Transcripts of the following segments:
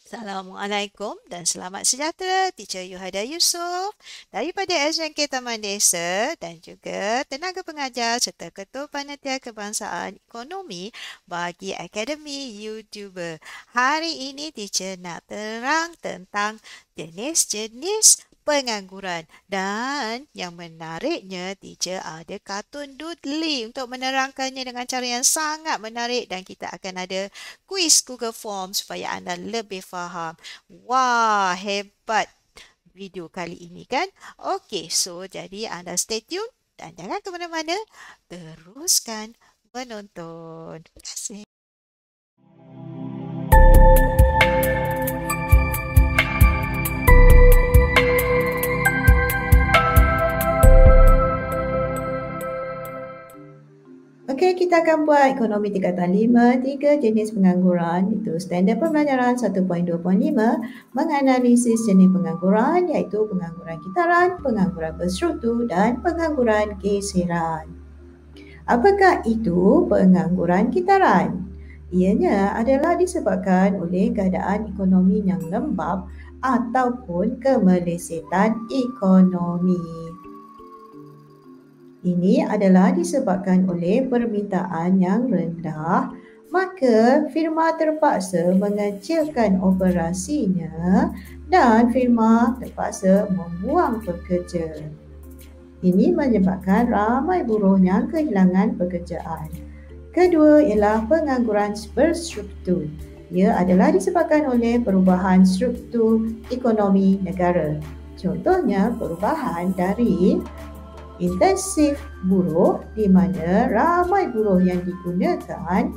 Assalamualaikum dan selamat sejahtera. Teacher Yuhada Yusof daripada SMK Taman Desa dan juga tenaga pengajar serta Ketua Panitia Kebangsaan Ekonomi bagi Akademi YouTuber. Hari ini teacher nak terang tentang jenis-jenis pengangguran dan yang menariknya teacher ada kartun doodly untuk menerangkannya dengan cara yang sangat menarik dan kita akan ada kuis Google Form supaya anda lebih faham. Wah, hebat video kali ini kan? Okey, so jadi anda stay tune dan jangan ke mana-mana. Teruskan menonton. Terima kasih. Okey, kita akan buat ekonomi tingkatan 5, 3 jenis pengangguran. Itu standard pembelajaran 1.2.5 menganalisis jenis pengangguran iaitu pengangguran kitaran, pengangguran berstruktur dan pengangguran geseran. Apakah itu pengangguran kitaran? Ianya adalah disebabkan oleh keadaan ekonomi yang lembab ataupun kemelesetan ekonomi. Ini adalah disebabkan oleh permintaan yang rendah, maka firma terpaksa mengecilkan operasinya dan firma terpaksa membuang pekerja. Ini menyebabkan ramai buruh yang kehilangan pekerjaan. Kedua ialah pengangguran berstruktur. Ia adalah disebabkan oleh perubahan struktur ekonomi negara. Contohnya perubahan dari intensif buruh di mana ramai buruh yang digunakan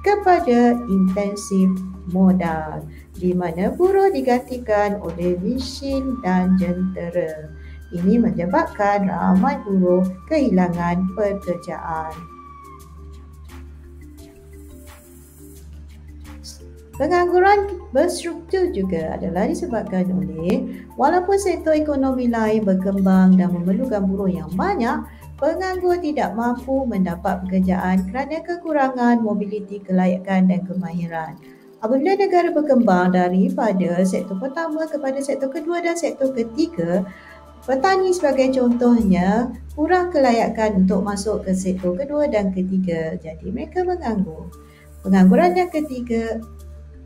kepada intensif modal di mana buruh digantikan oleh mesin dan jentera. Ini menyebabkan ramai buruh kehilangan pekerjaan. Pengangguran berstruktur juga adalah disebabkan oleh walaupun sektor ekonomi lain berkembang dan memerlukan buruh yang banyak, penganggur tidak mampu mendapat pekerjaan kerana kekurangan mobiliti kelayakan dan kemahiran. Apabila negara berkembang daripada sektor pertama kepada sektor kedua dan sektor ketiga, petani sebagai contohnya kurang kelayakan untuk masuk ke sektor kedua dan ketiga, jadi mereka menganggur. Pengangguran yang ketiga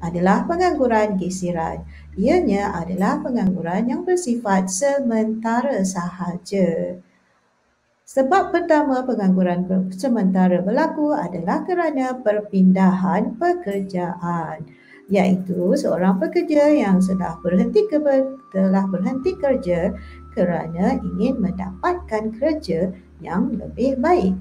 adalah pengangguran geseran. Ianya adalah pengangguran yang bersifat sementara sahaja. Sebab pertama pengangguran sementara berlaku adalah kerana perpindahan pekerjaan, iaitu seorang pekerja yang telah berhenti kerja kerana ingin mendapatkan kerja yang lebih baik.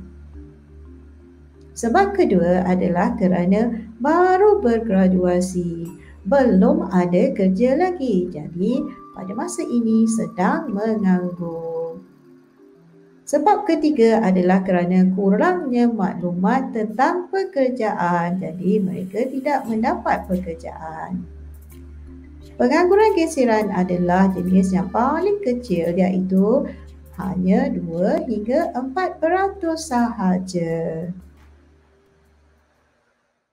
Sebab kedua adalah kerana baru bergraduasi, belum ada kerja lagi. Jadi pada masa ini sedang menganggur. Sebab ketiga adalah kerana kurangnya maklumat tentang pekerjaan. Jadi mereka tidak mendapat pekerjaan. Pengangguran geseran adalah jenis yang paling kecil iaitu hanya 2 hingga 4% sahaja.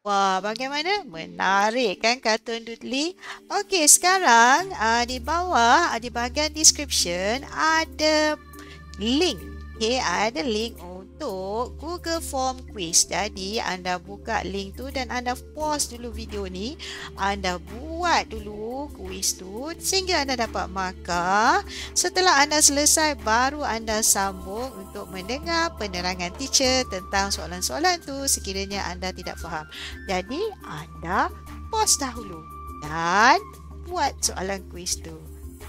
Wah, bagaimana? Menarik kan kartun doodly? Okey, sekarang di bawah di bahagian description ada link. Okey, ada link untuk Google Form quiz. Jadi, anda buka link tu dan anda pause dulu video ni. Anda buat dulu quiz tu sehingga anda dapat markah. Setelah anda selesai, baru anda sambung untuk mendengar penerangan teacher tentang soalan-soalan tu sekiranya anda tidak faham. Jadi, anda pause dahulu dan buat soalan quiz tu.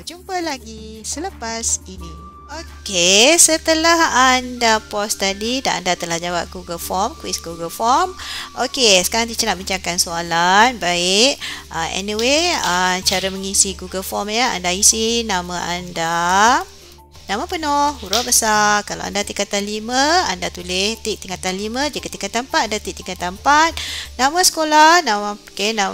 Berjumpa lagi selepas ini. Okey, setelah anda pause tadi dan anda telah jawab Google Form, quiz Google Form. Okey, sekarang teacher nak bincangkan soalan. Baik, anyway, cara mengisi Google Form ya. Anda isi nama anda, Nama penuh, huruf besar. Kalau anda tingkatan 5, anda tulis tik tingkatan 5. Jika tingkatan 4, ada tik tingkatan 4. Nama sekolah, nama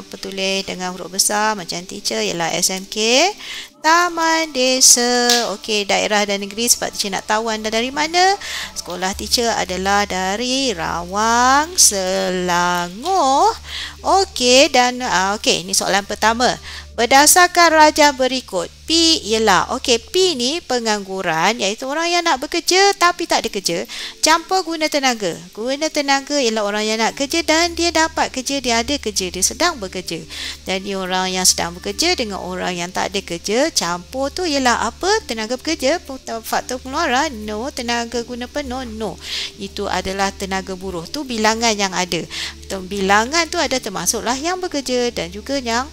petulis dengan huruf besar macam teacher ialah SMK. Taman Desa. Okey, daerah dan negeri sebab teacher nak tahu anda dari mana. Sekolah teacher adalah dari Rawang, Selangor. Okey, dan okey, ini soalan pertama. Berdasarkan rajah berikut, P ialah, okey, P ni pengangguran, iaitu orang yang nak bekerja tapi tak ada kerja. Campur guna tenaga. Guna tenaga ialah orang yang nak kerja dan dia dapat kerja, dia ada kerja, dia sedang bekerja. Jadi orang yang sedang bekerja dengan orang yang tak ada kerja, campur tu ialah apa? Tenaga bekerja. Faktor pengeluaran, no. Tenaga guna penuh, no. Itu adalah tenaga buruh. Tu bilangan yang ada. Bilangan tu ada termasuklah yang bekerja dan juga yang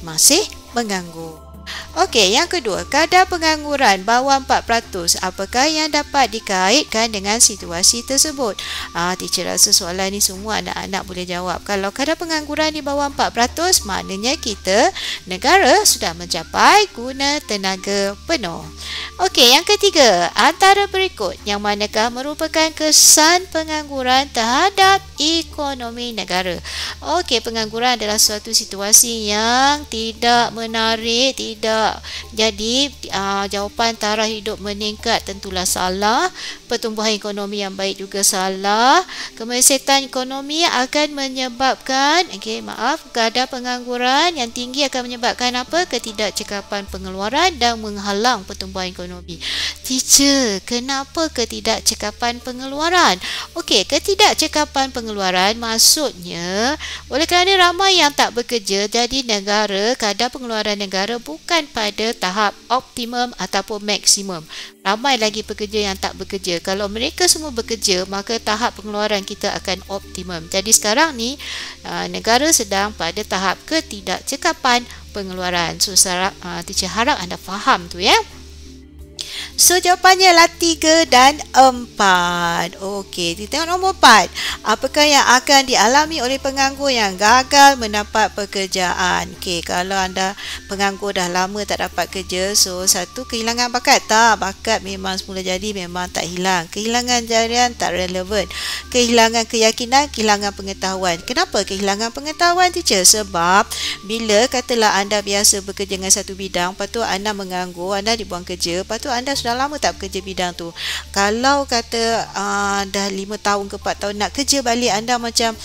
masih menganggur. Okey, yang kedua, kadar pengangguran bawah 4%. Apakah yang dapat dikaitkan dengan situasi tersebut? Teacher rasa soalan ni semua anak-anak boleh jawab. Kalau kadar pengangguran di bawah 4%, maknanya kita, negara sudah mencapai guna tenaga penuh. Okey, yang ketiga, antara berikut yang manakah merupakan kesan pengangguran terhadap ekonomi negara? Okey, pengangguran adalah suatu situasi yang tidak menarik, tidak. Jadi jawapan taraf hidup meningkat tentulah salah. Pertumbuhan ekonomi yang baik juga salah. Kemesetan ekonomi akan menyebabkan, kadar pengangguran yang tinggi akan menyebabkan apa? Ketidakcekapan pengeluaran dan menghalang pertumbuhan ekonomi. Teacher, kenapa ketidakcekapan pengeluaran? Okey, ketidakcekapan pengeluaran maksudnya oleh kerana ramai yang tak bekerja, jadi negara, kadar pengeluaran negara bukan pada tahap optimum ataupun maksimum. Ramai lagi pekerja yang tak bekerja. Kalau mereka semua bekerja, maka tahap pengeluaran kita akan optimum. Jadi sekarang ni negara sedang pada tahap ketidakcekapan pengeluaran. So teacher harap anda faham tu ya. So jawapannya ialah 3 dan 4. Okey, kita tengok nombor 4. Apakah yang akan dialami oleh penganggur yang gagal mendapat pekerjaan? Okey, kalau anda penganggur dah lama tak dapat kerja, so satu, kehilangan bakat. Tak, bakat memang semula jadi memang tak hilang. Kehilangan jarian tak relevan. Kehilangan keyakinan, kehilangan pengetahuan. Kenapa kehilangan pengetahuan, teacher? Sebab bila katalah anda biasa bekerja dengan satu bidang, lepas tu anda menganggur, anda dibuang kerja, lepas tu anda sudah lama tak bekerja bidang tu. Kalau kata dah 5 tahun ke 4 tahun nak kerja balik, anda macam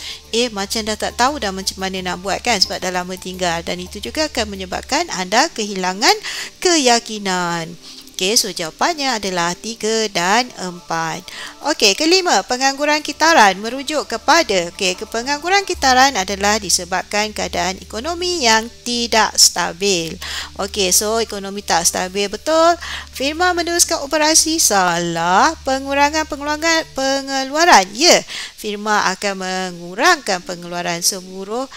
macam dah tak tahu dah macam mana nak buat kan, sebab dah lama tinggal, dan itu juga akan menyebabkan anda kehilangan keyakinan. Okey, so jawapannya adalah 3 dan 4. Okey, kelima, pengangguran kitaran merujuk kepada, pengangguran kitaran adalah disebabkan keadaan ekonomi yang tidak stabil. Okey, so ekonomi tak stabil, betul. Firma meneruskan operasi, salah. Pengurangan pengeluaran, ya. Firma akan mengurangkan pengeluaran seburuh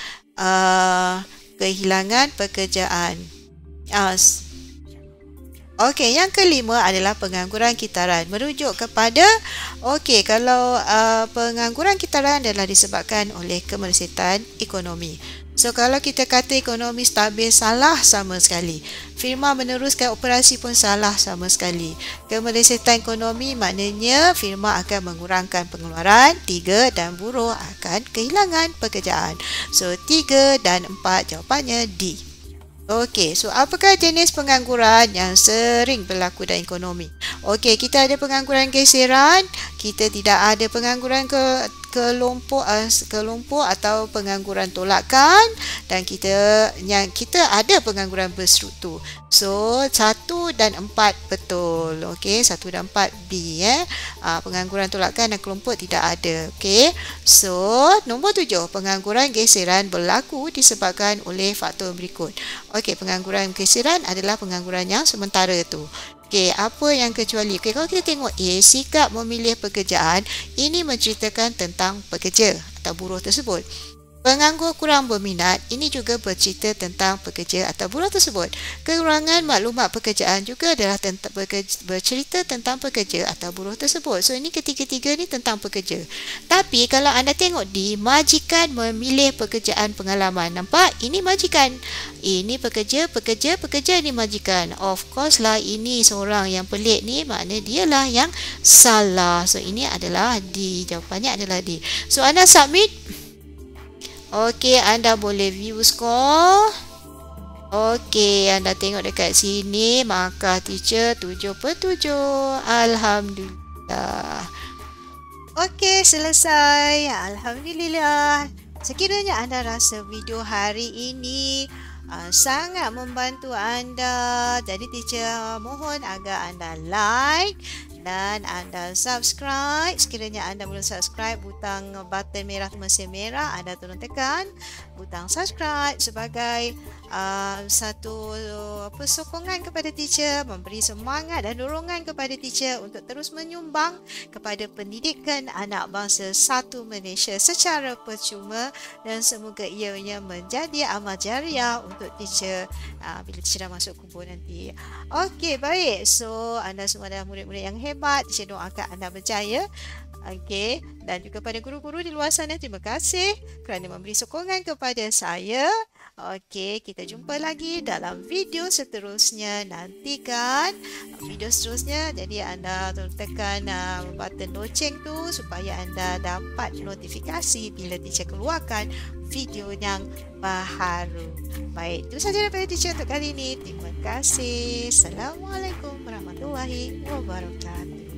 kehilangan pekerjaan. Okey, yang kelima adalah pengangguran kitaran merujuk kepada, kalau pengangguran kitaran adalah disebabkan oleh kemerosotan ekonomi. So kalau kita kata ekonomi stabil, salah sama sekali. Firma meneruskan operasi pun salah sama sekali. Kemerosotan ekonomi maknanya firma akan mengurangkan pengeluaran, 3, dan buruh akan kehilangan pekerjaan. So 3 dan 4 jawapannya D. Okey, so apakah jenis pengangguran yang sering berlaku dalam ekonomi? Okey, kita ada pengangguran geseran, kita tidak ada pengangguran kelompok atau pengangguran tolakan, dan kita ada pengangguran berstruktur. So 1 dan 4 betul. Okey, 1 dan 4 B pengangguran tolakan dan kelompok tidak ada. Okey. So nombor 7, pengangguran geseran berlaku disebabkan oleh faktor berikut. Okey, pengangguran geseran adalah pengangguran yang sementara tu. Okey, apa yang kecuali? Okey, kalau kita tengok sikap memilih pekerjaan, ini menceritakan tentang pekerja atau buruh tersebut. Penganggur kurang berminat, ini juga bercerita tentang pekerja atau buruh tersebut. Kekurangan maklumat pekerjaan juga adalah bercerita tentang pekerja atau buruh tersebut. So, ini ketiga-tiga ni tentang pekerja. Tapi, kalau anda tengok di majikan memilih pekerjaan pengalaman. Nampak? Ini majikan. Ini pekerja ni majikan. Of course lah, ini seorang yang pelik ni, maknanya dialah yang salah. So, ini adalah D. Jawapannya adalah D. So, anda submit. Okey, anda boleh view skor. Okey, anda tengok dekat sini, markah teacher 7/7. Alhamdulillah. Okey, selesai. Alhamdulillah. Sekiranya anda rasa video hari ini sangat membantu anda, jadi teacher mohon agar anda like dan anda subscribe. Sekiranya anda belum subscribe, butang button merah tu masih merah, anda tolong tekan butang subscribe sebagai satu sokongan kepada teacher, memberi semangat dan dorongan kepada teacher untuk terus menyumbang kepada pendidikan anak bangsa satu Malaysia secara percuma, dan semoga ianya menjadi amal jariah untuk teacher bila teacher dah masuk kubur nanti. Okey, baik. So, anda semua adalah murid-murid yang hebat. Teacher doakan anda berjaya. Okey, dan juga pada guru-guru di luar sana, terima kasih kerana memberi sokongan kepada saya. Okey, kita jumpa lagi dalam video seterusnya. Nantikan video seterusnya. Jadi anda tekan button loceng tu supaya anda dapat notifikasi bila teacher keluarkan video yang baharu. Baik, itu sahaja daripada teacher untuk kali ini. Terima kasih. Assalamualaikum warahmatullahi wabarakatuh.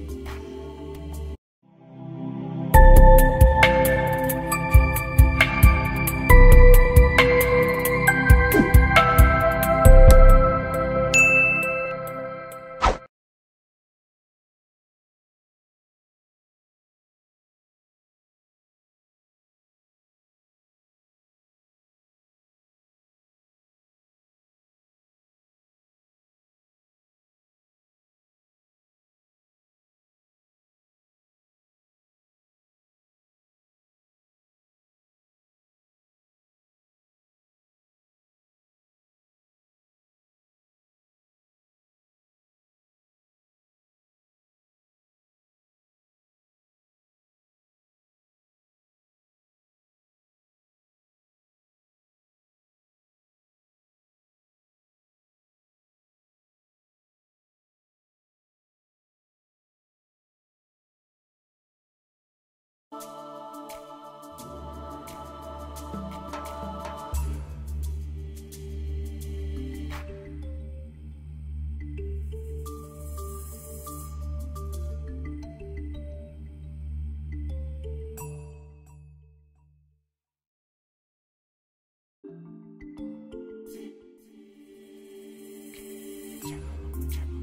Ciao.